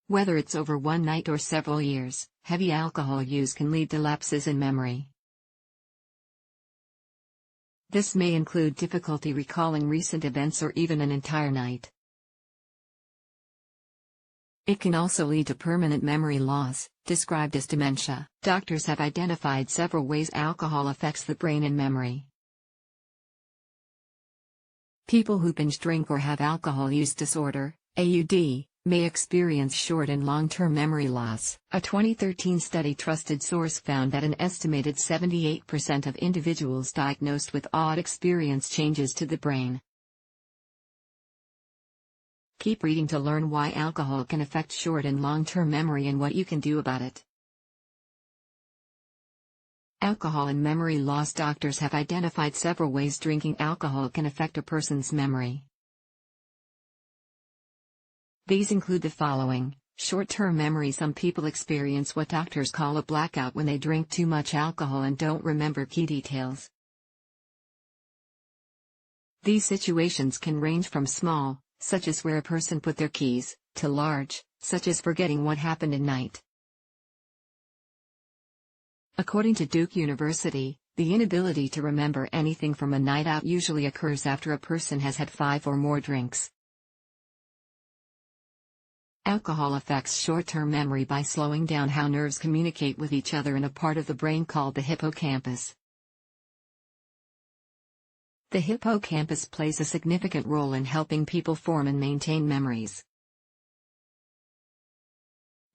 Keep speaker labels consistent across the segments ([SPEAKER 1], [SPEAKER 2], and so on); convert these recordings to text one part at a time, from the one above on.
[SPEAKER 1] Whether it's over one night or several years, heavy alcohol use can lead to lapses in memory. This may include difficulty recalling recent events or even an entire night. It can also lead to permanent memory loss, described as dementia. Doctors have identified several ways alcohol affects the brain and memory. People who binge drink or have alcohol use disorder, AUD, may experience short and long-term memory loss. A 2013 study trusted source found that an estimated 78% of individuals diagnosed with AUD experience changes to the brain. Keep reading to learn why alcohol can affect short and long-term memory and what you can do about it. Alcohol and memory loss. Doctors have identified several ways drinking alcohol can affect a person's memory. These include the following: short-term memory. Some people experience what doctors call a blackout when they drink too much alcohol and don't remember key details. These situations can range from small, such as where a person put their keys, to large, such as forgetting what happened at night. According to Duke University, the inability to remember anything from a night out usually occurs after a person has had 5 or more drinks. Alcohol affects short-term memory by slowing down how nerves communicate with each other in a part of the brain called the hippocampus. The hippocampus plays a significant role in helping people form and maintain memories.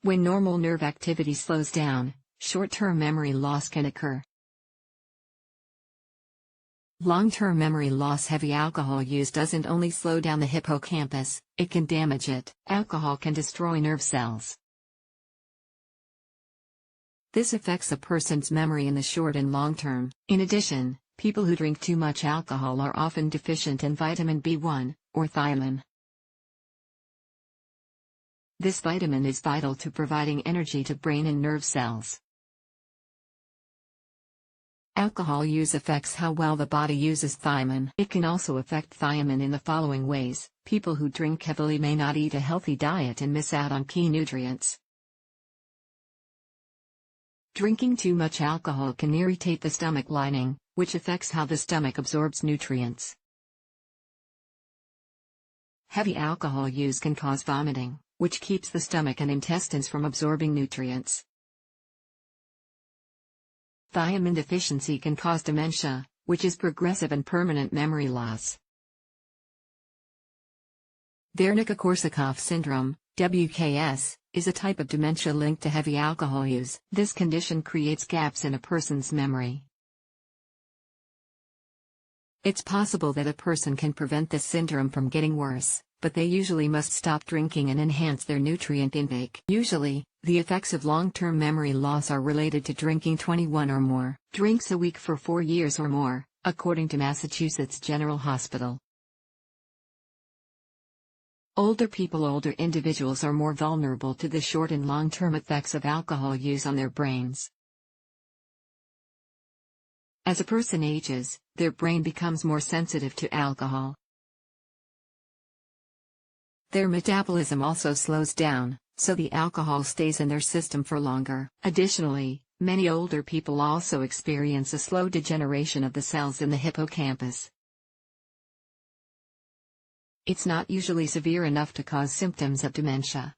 [SPEAKER 1] When normal nerve activity slows down, short-term memory loss can occur. Long-term memory loss. Heavy alcohol use doesn't only slow down the hippocampus, it can damage it. Alcohol can destroy nerve cells. This affects a person's memory in the short and long term. In addition, people who drink too much alcohol are often deficient in vitamin B1, or thiamine. This vitamin is vital to providing energy to brain and nerve cells. Alcohol use affects how well the body uses thiamine. It can also affect thiamine in the following ways: people who drink heavily may not eat a healthy diet and miss out on key nutrients. Drinking too much alcohol can irritate the stomach lining, which affects how the stomach absorbs nutrients. Heavy alcohol use can cause vomiting, which keeps the stomach and intestines from absorbing nutrients. Thiamine deficiency can cause dementia, which is progressive and permanent memory loss. Wernicke-Korsakoff syndrome, WKS, is a type of dementia linked to heavy alcohol use. This condition creates gaps in a person's memory. It's possible that a person can prevent this syndrome from getting worse, but they usually must stop drinking and enhance their nutrient intake. Usually, the effects of long-term memory loss are related to drinking 21 or more drinks a week for 4 years or more, according to Massachusetts General Hospital. Older individuals are more vulnerable to the short and long-term effects of alcohol use on their brains. As a person ages, their brain becomes more sensitive to alcohol. Their metabolism also slows down, so the alcohol stays in their system for longer. Additionally, many older people also experience a slow degeneration of the cells in the hippocampus. It's not usually severe enough to cause symptoms of dementia.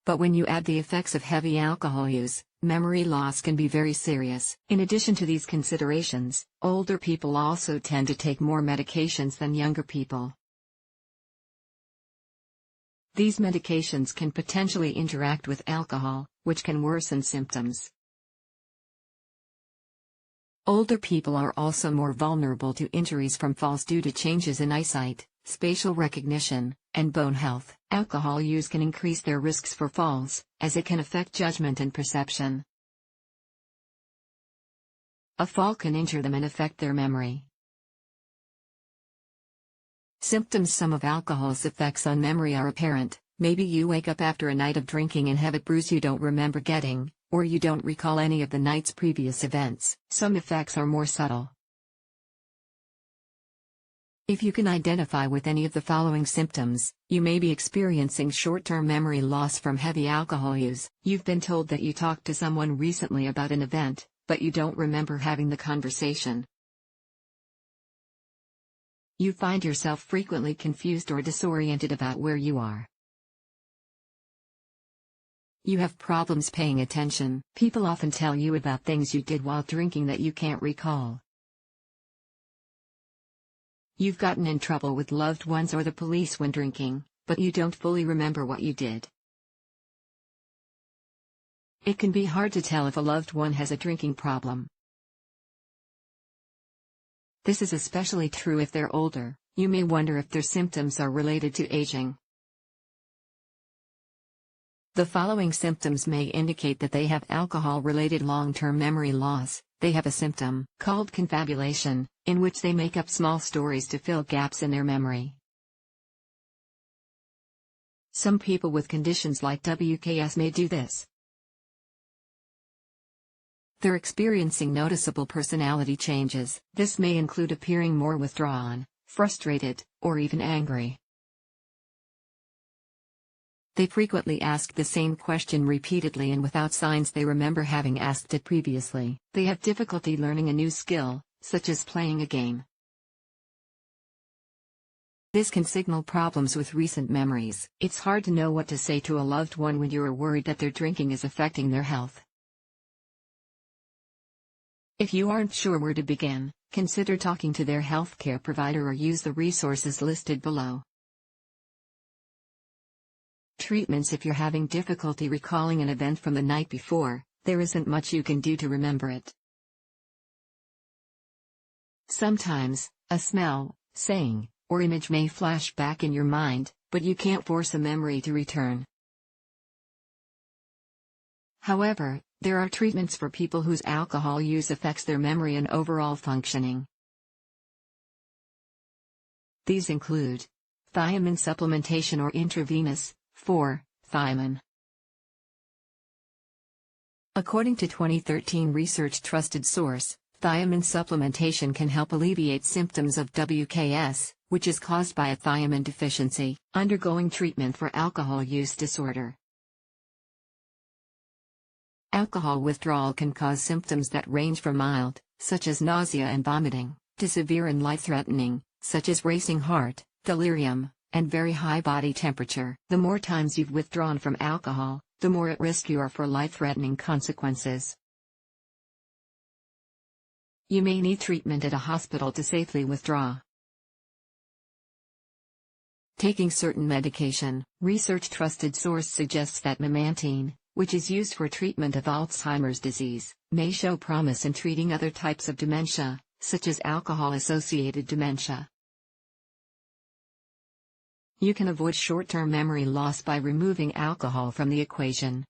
[SPEAKER 1] But when you add the effects of heavy alcohol use, memory loss can be very serious. In addition to these considerations, older people also tend to take more medications than younger people. These medications can potentially interact with alcohol, which can worsen symptoms. Older people are also more vulnerable to injuries from falls due to changes in eyesight, spatial recognition, and bone health. Alcohol use can increase their risks for falls, as it can affect judgment and perception. A fall can injure them and affect their memory. Symptoms. Some of alcohol's effects on memory are apparent. Maybe you wake up after a night of drinking and have a bruise you don't remember getting, or you don't recall any of the night's previous events. Some effects are more subtle. If you can identify with any of the following symptoms, you may be experiencing short-term memory loss from heavy alcohol use. You've been told that you talked to someone recently about an event, but you don't remember having the conversation. You find yourself frequently confused or disoriented about where you are. You have problems paying attention. People often tell you about things you did while drinking that you can't recall. You've gotten in trouble with loved ones or the police when drinking, but you don't fully remember what you did. It can be hard to tell if a loved one has a drinking problem. This is especially true if they're older. You may wonder if their symptoms are related to aging. The following symptoms may indicate that they have alcohol-related long-term memory loss. They have a symptom called confabulation, in which they make up small stories to fill gaps in their memory. Some people with conditions like WKS may do this. They're experiencing noticeable personality changes. This may include appearing more withdrawn, frustrated, or even angry. They frequently ask the same question repeatedly and without signs they remember having asked it previously. They have difficulty learning a new skill, such as playing a game. This can signal problems with recent memories. It's hard to know what to say to a loved one when you are worried that their drinking is affecting their health. If you aren't sure where to begin, consider talking to their healthcare provider or use the resources listed below. Treatments. If you're having difficulty recalling an event from the night before, there isn't much you can do to remember it. Sometimes, a smell, saying, or image may flash back in your mind, but you can't force a memory to return. However, there are treatments for people whose alcohol use affects their memory and overall functioning. These include thiamine supplementation or intravenous, 4-thiamine. According to 2013 research trusted source, thiamine supplementation can help alleviate symptoms of WKS, which is caused by a thiamine deficiency. Undergoing treatment for alcohol use disorder. Alcohol withdrawal can cause symptoms that range from mild, such as nausea and vomiting, to severe and life-threatening, such as racing heart, delirium, and very high body temperature. The more times you've withdrawn from alcohol, the more at risk you are for life-threatening consequences. You may need treatment at a hospital to safely withdraw. Taking certain medication. Research trusted source suggests that memantine, which is used for treatment of Alzheimer's disease, may show promise in treating other types of dementia, such as alcohol-associated dementia. You can avoid short-term memory loss by removing alcohol from the equation.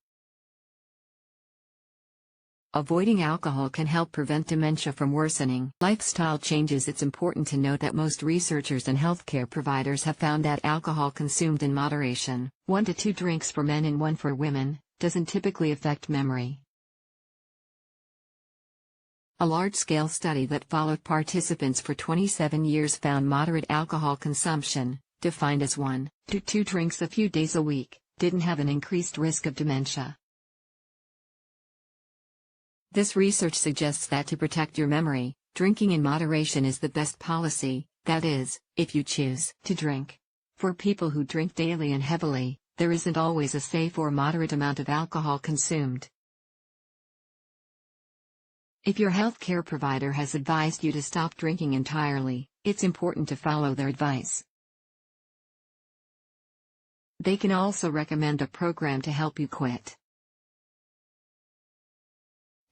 [SPEAKER 1] Avoiding alcohol can help prevent dementia from worsening. Lifestyle changes. It's important to note that most researchers and healthcare providers have found that alcohol consumed in moderation, 1 to 2 drinks for men and 1 for women, doesn't typically affect memory. A large-scale study that followed participants for 27 years found moderate alcohol consumption, defined as 1 to 2 drinks a few days a week, didn't have an increased risk of dementia. This research suggests that to protect your memory, drinking in moderation is the best policy, that is, if you choose to drink. For people who drink daily and heavily, there isn't always a safe or moderate amount of alcohol consumed. If your healthcare provider has advised you to stop drinking entirely, it's important to follow their advice. They can also recommend a program to help you quit.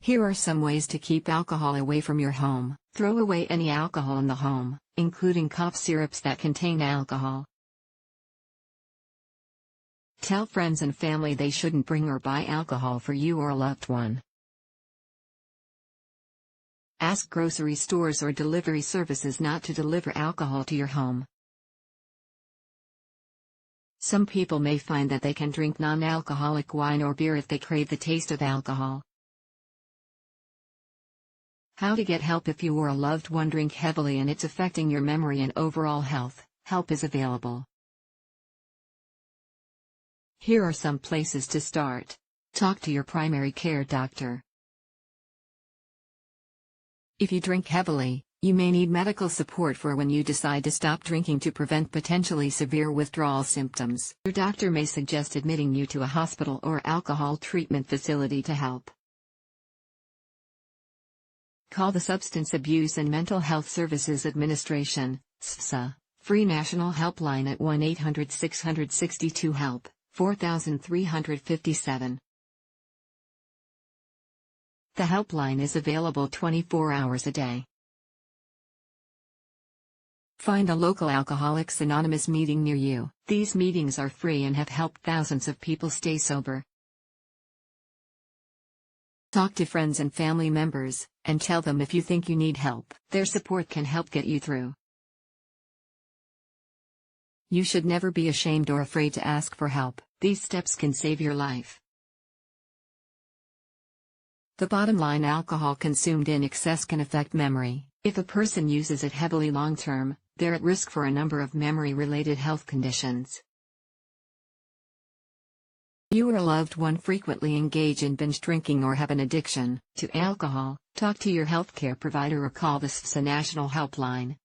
[SPEAKER 1] Here are some ways to keep alcohol away from your home. Throw away any alcohol in the home, including cough syrups that contain alcohol. Tell friends and family they shouldn't bring or buy alcohol for you or a loved one. Ask grocery stores or delivery services not to deliver alcohol to your home. Some people may find that they can drink non-alcoholic wine or beer if they crave the taste of alcohol. How to get help if you or a loved one drink heavily and it's affecting your memory and overall health. Help is available. Here are some places to start. Talk to your primary care doctor. If you drink heavily, you may need medical support for when you decide to stop drinking to prevent potentially severe withdrawal symptoms. Your doctor may suggest admitting you to a hospital or alcohol treatment facility to help. Call the Substance Abuse and Mental Health Services Administration, SSA, free national helpline at 1-800-662-HELP, 4357. The helpline is available 24 hours a day. Find a local Alcoholics Anonymous meeting near you. These meetings are free and have helped thousands of people stay sober. Talk to friends and family members, and tell them if you think you need help. Their support can help get you through. You should never be ashamed or afraid to ask for help. These steps can save your life. The bottom line: alcohol consumed in excess can affect memory. If a person uses it heavily long term, they're at risk for a number of memory-related health conditions. You or a loved one frequently engage in binge drinking or have an addiction to alcohol, talk to your healthcare provider or call the SSA National Helpline.